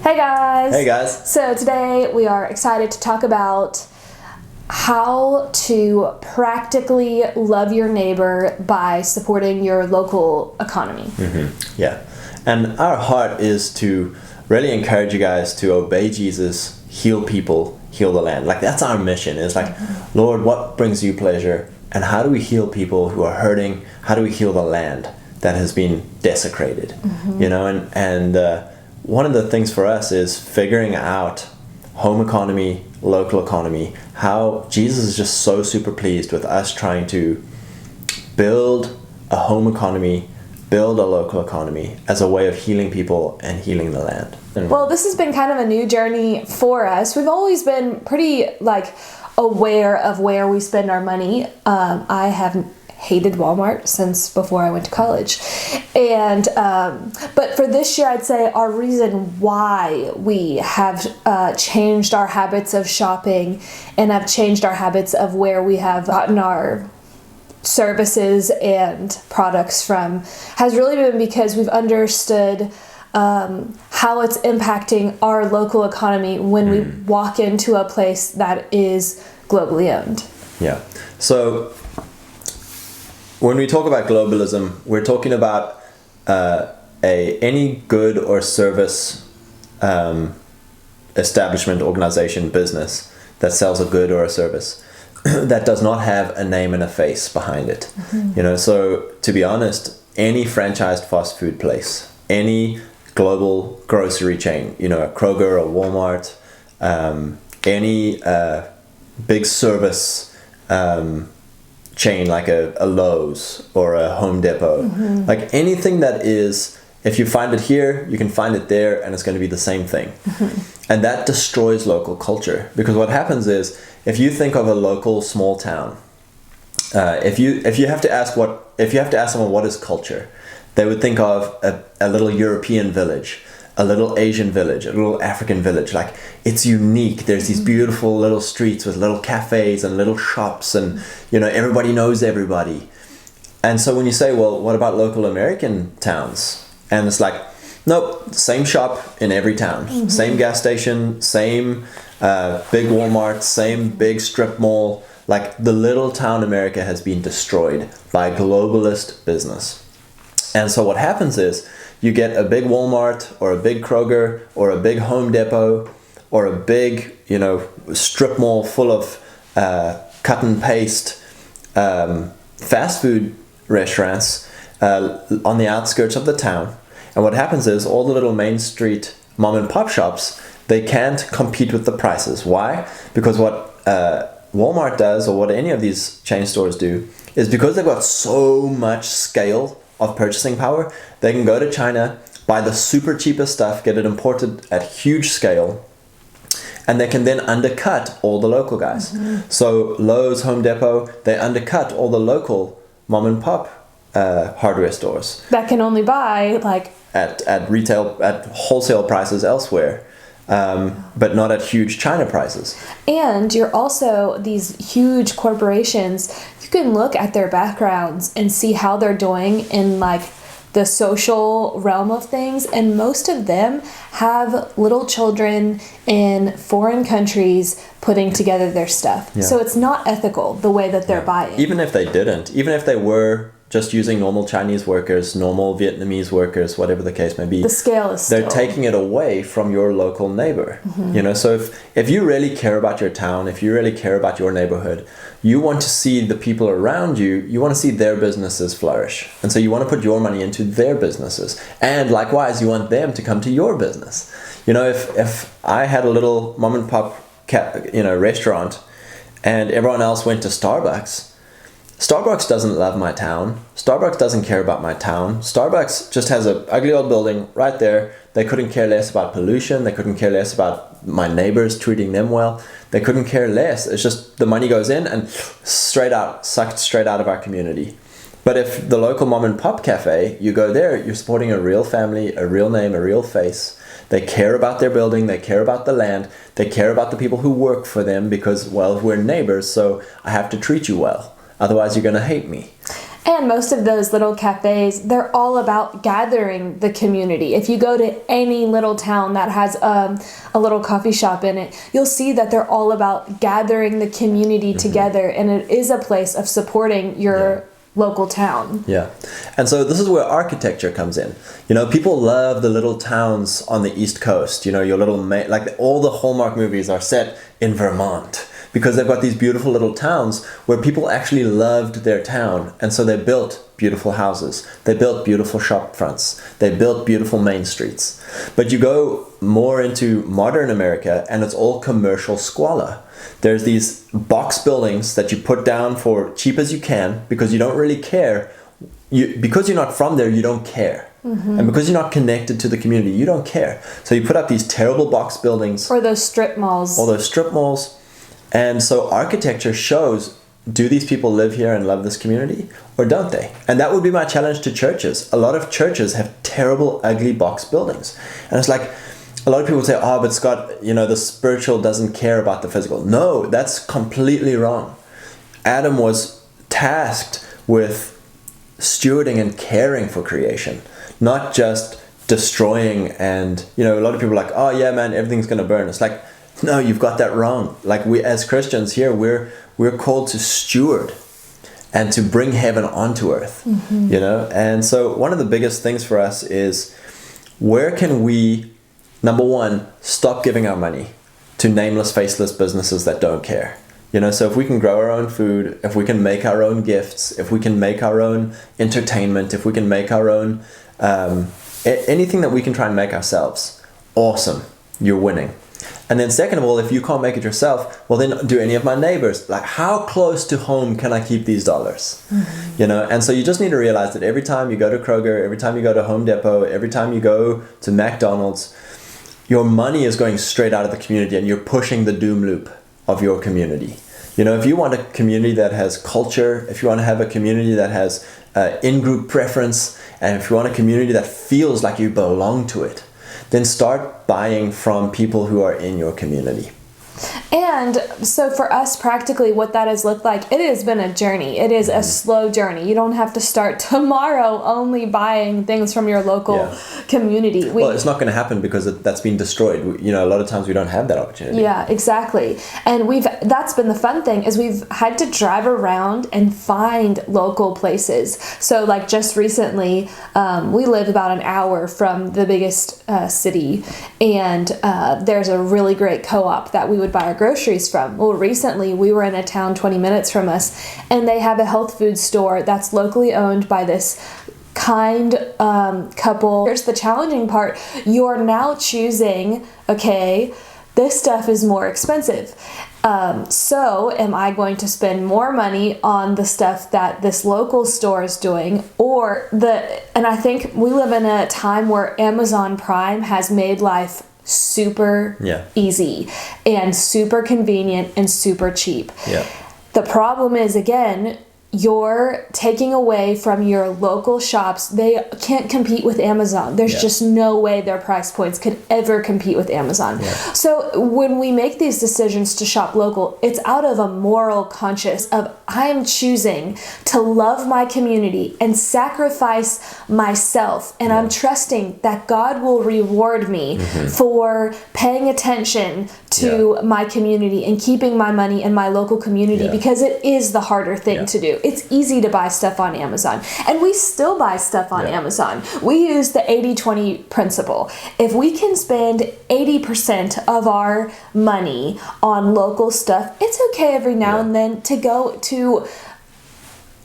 Hey guys! Hey guys! So today we are excited to talk about how to practically love your neighbor by supporting your local economy. Yeah, and our heart is to really encourage you guys to obey Jesus, heal people, heal the land. Like that's our mission. It's like, Lord, what brings you pleasure? And how do we heal people who are hurting? How do we heal the land that has been desecrated? You know, and one of the things for us is figuring out home economy, local economy, how Jesus is just so super pleased with us trying to build a home economy, build a local economy as a way of healing people and healing the land. Well, this has been kind of a new journey for us. We've always been pretty aware of where we spend our money. I have hated Walmart since before I went to college. And but for this year, I'd say our reason why we have changed our habits of shopping and have changed our habits of where we have gotten our services and products from has really been because we've understood how it's impacting our local economy when we walk into a place that is globally owned. Yeah. So when we talk about globalism, we're talking about any good or service establishment, organization, business that sells a good or a service that does not have a name and a face behind it. You know, so to be honest, any franchised fast food place, any global grocery chain, you know, a Kroger or Walmart, any big service chain like a Lowe's or a Home Depot, like anything that is, if you find it here, you can find it there, and it's going to be the same thing. And that destroys local culture, because what happens is, if you think of a local small town, if you have to ask someone what is culture, they would think of a little European village, a little Asian village, a little African village. Like, it's unique. There's these beautiful little streets with little cafes and little shops, and you know, everybody knows everybody. And so when you say, well, what about local American towns? And it's like, nope, same shop in every town, same gas station, same big Walmart, same big strip mall. Like, the little town America has been destroyed by globalist business. And so what happens is, you get a big Walmart or a big Kroger or a big Home Depot or a big, you know, strip mall full of cut and paste fast food restaurants on the outskirts of the town. And what happens is, all the little Main Street mom and pop shops, they can't compete with the prices. Why? Because what Walmart does, or what any of these chain stores do, is because they've got so much scale of purchasing power, they can go to China, buy the super cheapest stuff, get it imported at huge scale, and they can then undercut all the local guys. So Lowe's, Home Depot, they undercut all the local mom and pop hardware stores That can only buy at retail, at wholesale prices elsewhere, but not at huge China prices. And you're also, these huge corporations, you can look at their backgrounds and see how they're doing in the social realm of things, and most of them have little children in foreign countries putting together their stuff. So it's not ethical the way that they're buying. Even if they didn't, even if they were just using normal Chinese workers, normal Vietnamese workers, whatever the case may be, the scale is they're taking it away from your local neighbor. You know, so if you really care about your town, if you really care about your neighborhood, you want to see the people around you, you want to see their businesses flourish. And so you want to put your money into their businesses. And likewise, you want them to come to your business. You know, if I had a little mom and pop restaurant and everyone else went to Starbucks doesn't love my town. Starbucks doesn't care about my town. Starbucks just has an ugly old building right there. They couldn't care less about pollution. They couldn't care less about my neighbors treating them well. They couldn't care less. It's just the money goes in and sucked straight out of our community. But if the local mom and pop cafe, you go there, you're supporting a real family, a real name, a real face. They care about their building. They care about the land. They care about the people who work for them because, well, we're neighbors, so I have to treat you well. Otherwise, you're going to hate me. And most of those little cafes, they're all about gathering the community. If you go to any little town that has a little coffee shop in it, you'll see that they're all about gathering the community together, and it is a place of supporting your local town. Yeah. And so this is where architecture comes in. People love the little towns on the East Coast. Your little, all the Hallmark movies are set in Vermont, because they've got these beautiful little towns where people actually loved their town. And so they built beautiful houses. They built beautiful shop fronts. They built beautiful main streets. But you go more into modern America and it's all commercial squalor. There's these box buildings that you put down for cheap as you can because you don't really care. Because you're not from there, you don't care. And because you're not connected to the community, you don't care. So you put up these terrible box buildings. Or those strip malls. And so architecture shows, do these people live here and love this community, or don't they? And that would be my challenge to churches. A lot of churches have terrible, ugly box buildings. And it's like, a lot of people say, but Scott, the spiritual doesn't care about the physical. No, that's completely wrong. Adam was tasked with stewarding and caring for creation, not just destroying. And, a lot of people are like, oh yeah, man, everything's going to burn. It's like, no, you've got that wrong. Like, we as Christians here, we're called to steward and to bring heaven onto earth, And so one of the biggest things for us is, where can we, number one, stop giving our money to nameless, faceless businesses that don't care? So if we can grow our own food, if we can make our own gifts, if we can make our own entertainment, if we can make our own, anything that we can try and make ourselves, awesome, you're winning. And then second of all, if you can't make it yourself, well then do any of my neighbors. Like, how close to home can I keep these dollars? And so you just need to realize that every time you go to Kroger, every time you go to Home Depot, every time you go to McDonald's, your money is going straight out of the community and you're pushing the doom loop of your community. If you want a community that has culture, if you want to have a community that has in-group preference, and if you want a community that feels like you belong to it, then start buying from people who are in your community. And so for us, practically, what that has looked like, it has been a journey. It is a slow journey. You don't have to start tomorrow only buying things from your local community. Well, it's not going to happen because that's been destroyed. A lot of times we don't have that opportunity. Yeah, exactly. And that's been the fun thing, is we've had to drive around and find local places. So like just recently, we live about an hour from the biggest city, and there's a really great co-op that we would buy our groceries from. Well, recently we were in a town 20 minutes from us, and they have a health food store that's locally owned by this kind couple. Here's the challenging part. You're now choosing, okay, this stuff is more expensive. So am I going to spend more money on the stuff that this local store is doing, and I think we live in a time where Amazon Prime has made life super easy and super convenient and super cheap. The problem is, again, you're taking away from your local shops. They can't compete with Amazon. There's just no way their price points could ever compete with Amazon. So when we make these decisions to shop local, it's out of a moral conscience of, I am choosing to love my community and sacrifice myself, and I'm trusting that God will reward me for paying attention to my community and keeping my money in my local community, because it is the harder thing to do. It's easy to buy stuff on Amazon, and we still buy stuff on Amazon. We use the 80-20 principle. If we can spend 80% of our money on local stuff, it's okay every now and then to go to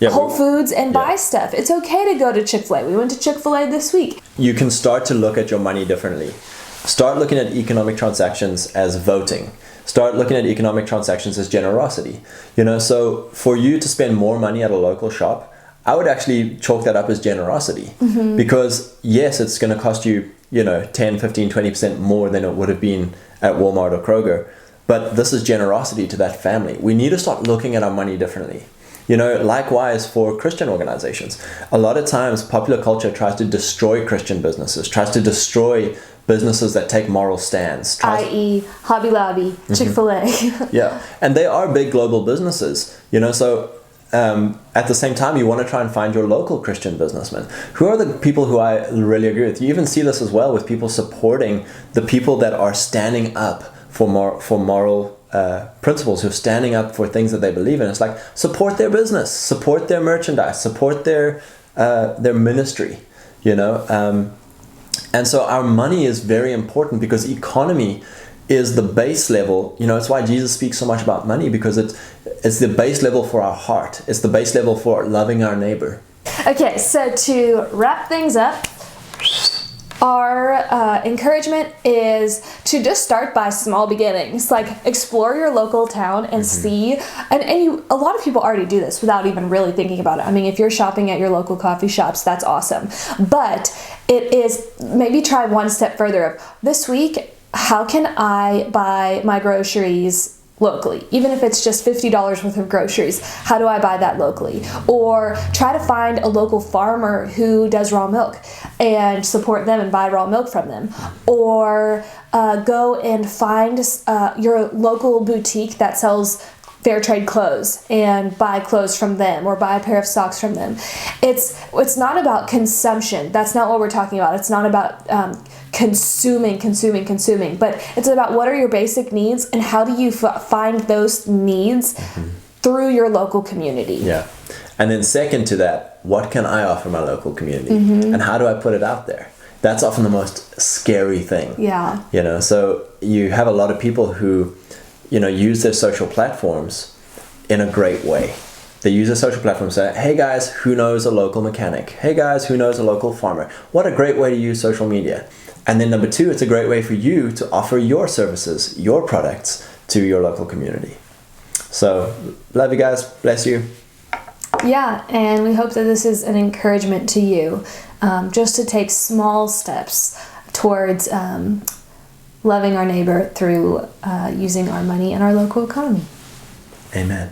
Whole Foods and buy stuff. It's okay to go to Chick-fil-A. We went to Chick-fil-A this week. You can start to look at your money differently. Start looking at economic transactions as voting. Start looking at economic transactions as generosity. So for you to spend more money at a local shop, I would actually chalk that up as generosity. Because yes, it's going to cost you, 10, 15, 20% more than it would have been at Walmart or Kroger. But this is generosity to that family. We need to start looking at our money differently. Likewise for Christian organizations. A lot of times popular culture tries to destroy Christian businesses, tries to destroy businesses that take moral stands. I.e. Hobby Lobby, Chick-fil-A. And they are big global businesses, so at the same time, you want to try and find your local Christian businessmen. Who are the people who I really agree with? You even see this as well with people supporting the people that are standing up for moral principles, who are standing up for things that they believe in. It's like, support their business, support their merchandise, support their ministry, you know. And so our money is very important, because economy is the base level. You know, it's why Jesus speaks so much about money, because it's the base level for our heart. It's the base level for loving our neighbor. Okay, so to wrap things up, our encouragement is to just start by small beginnings. Like, explore your local town and see, and a lot of people already do this without even really thinking about it. I mean, if you're shopping at your local coffee shops, that's awesome. But it is, maybe try one step further of, this week, how can I buy my groceries locally? Even if it's just $50 worth of groceries, how do I buy that locally? Or try to find a local farmer who does raw milk and support them and buy raw milk from them. Or go and find your local boutique that sells fair trade clothes and buy clothes from them, or buy a pair of socks from them. It's not about consumption. That's not what we're talking about. It's not about consuming, but it's about, what are your basic needs, and how do you find those needs through your local community. Yeah. And then second to that, what can I offer my local community, and how do I put it out there? That's often the most scary thing. Yeah. You know, so you have a lot of people who, you know, use their social platforms in a great way. They use their social platforms to say, hey guys, who knows a local mechanic? Hey guys, who knows a local farmer? What a great way to use social media. And then number two, it's a great way for you to offer your services, your products to your local community. So, love you guys. Bless you. Yeah, and we hope that this is an encouragement to you, just to take small steps towards loving our neighbor through using our money and our local economy. Amen.